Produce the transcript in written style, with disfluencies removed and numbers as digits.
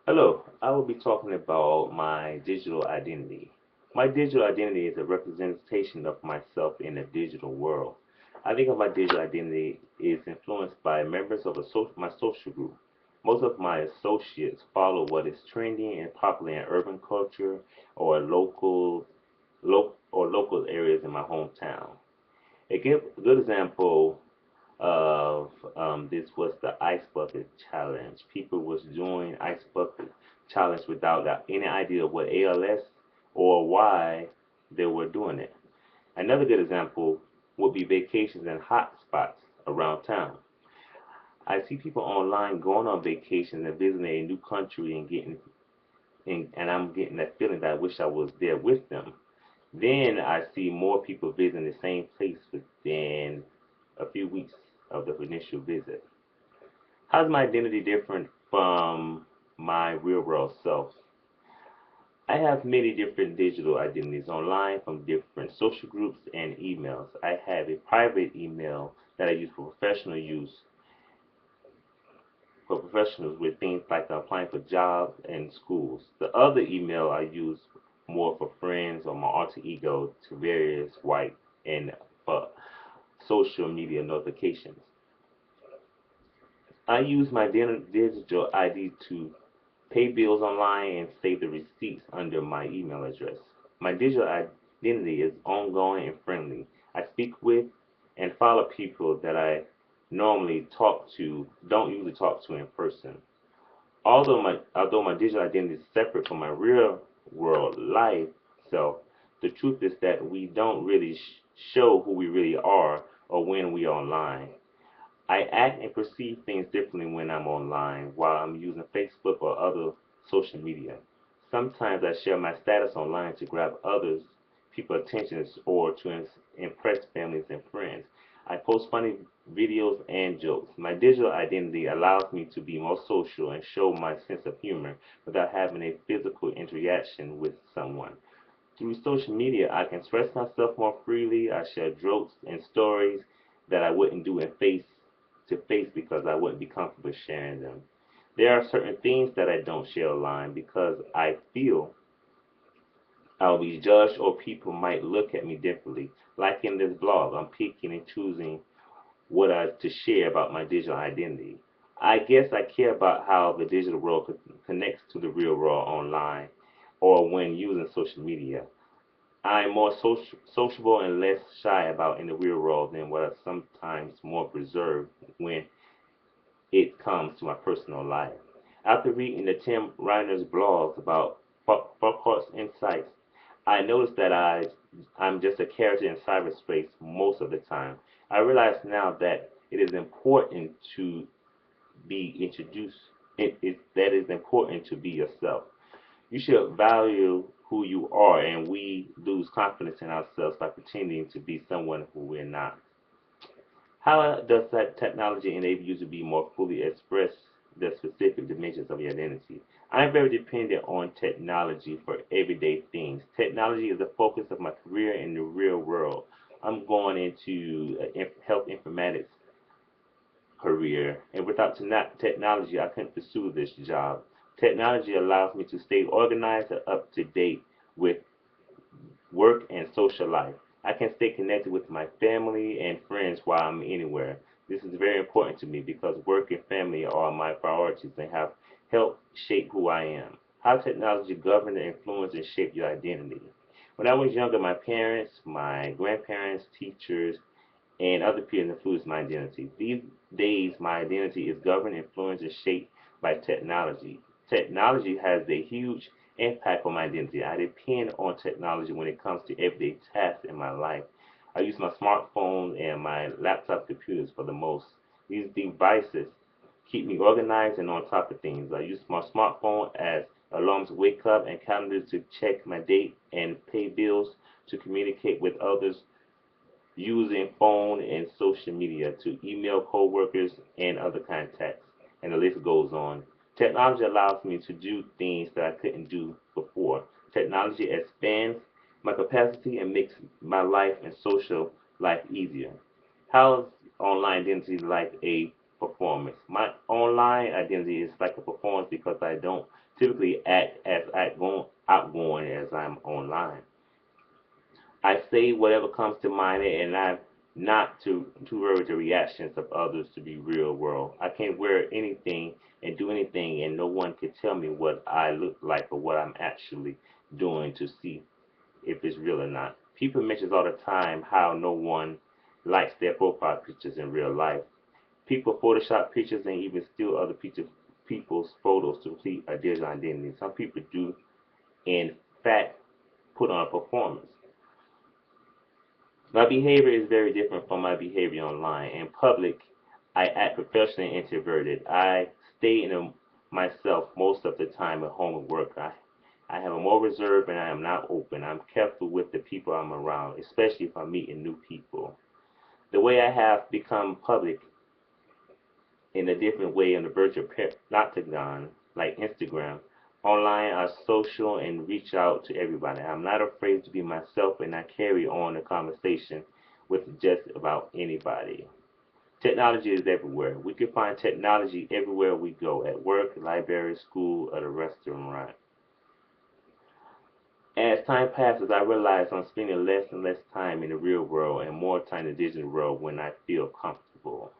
Hello, I will be talking about my digital identity. My digital identity is a representation of myself in a digital world. I think of my digital identity is influenced by members of my social group. Most of my associates follow what is trending and popular in urban culture or local areas in my hometown. A good example of this was the ice bucket challenge. People was doing ice bucket challenge without any idea of what ALS or why they were doing it. Another good example would be vacations and hot spots around town. I see people online going on vacations and visiting a new country and I'm getting that feeling that I wish I was there with them. Then I see more people visiting the same place within a few weeks of the initial visit. How's my identity different from my real world self? I have many different digital identities online from different social groups and emails. I have a private email that I use for professionals with things like applying for jobs and schools. The other email I use more for friends or my alter ego to various white and for social media notifications. I use my digital ID to pay bills online and save the receipts under my email address. My digital identity is ongoing and friendly. I speak with and follow people that I don't usually talk to in person. Although my digital identity is separate from my real world life self, the truth is that we don't really show who we really are or when we are online. I act and perceive things differently when I'm online while I'm using Facebook or other social media. Sometimes I share my status online to grab others people's attention or to impress families and friends. I post funny videos and jokes. My digital identity allows me to be more social and show my sense of humor without having a physical interaction with someone. Through social media, I can express myself more freely. I share jokes and stories that I wouldn't do in face to face because I wouldn't be comfortable sharing them. There are certain things that I don't share online because I feel I'll be judged or people might look at me differently. Like in this blog, I'm picking and choosing to share about my digital identity. I guess I care about how the digital world connects to the real world online or when using social media. I'm more sociable and less shy about in the real world than what I'm sometimes more reserved when it comes to my personal life. After reading the Tim Reiner's blogs about Foucault's insights, I noticed that I'm just a character in cyberspace most of the time. I realize now that it is important to be introduced. That is important to be yourself. You should value who you are, and we lose confidence in ourselves by pretending to be someone who we're not. How does that technology enable you to be more fully express the specific dimensions of your identity? I'm very dependent on technology for everyday things. Technology is the focus of my career in the real world. I'm going into health informatics career, and without technology, I couldn't pursue this job. Technology allows me to stay organized and up to date with work and social life. I can stay connected with my family and friends while I'm anywhere. This is very important to me because work and family are my priorities and have helped shape who I am. How technology govern and influence and shape your identity. When I was younger, my parents, my grandparents, teachers, and other peers influence my identity. These days, my identity is governed, influenced, and shaped by technology. Technology has a huge impact on my identity. I depend on technology when it comes to everyday tasks in my life. I use my smartphone and my laptop computers for the most. These devices keep me organized and on top of things. I use my smartphone as alarms to wake up and calendars to check my date and pay bills to communicate with others using phone and social media to email coworkers and other contacts, and the list goes on. Technology allows me to do things that I couldn't do before. Technology expands my capacity and makes my life and social life easier. How's online identity like a performance? My online identity is like a performance because I don't typically act as outgoing as I'm online. I say whatever comes to mind, and I'm not too worried with the reactions of others to be real world. I can wear anything and do anything, and no one can tell me what I look like or what I'm actually doing to see if it's real or not. People mention all the time how no one likes their profile pictures in real life. People Photoshop pictures and even steal other people's photos to complete a digital identity. Some people do, in fact, put on a performance. My behavior is very different from my behavior online. In public, I act professionally and introverted. I stay myself most of the time at home and work. I have a more reserved and I am not open. I'm careful with the people I'm around, especially if I'm meeting new people. The way I have become public in a different way in the virtual octagon, like Instagram. Online, I social and reach out to everybody. I'm not afraid to be myself and I carry on a conversation with just about anybody. Technology is everywhere. We can find technology everywhere we go, at work, library, school, or the restaurant. As time passes, I realize I'm spending less and less time in the real world and more time in the digital world when I feel comfortable.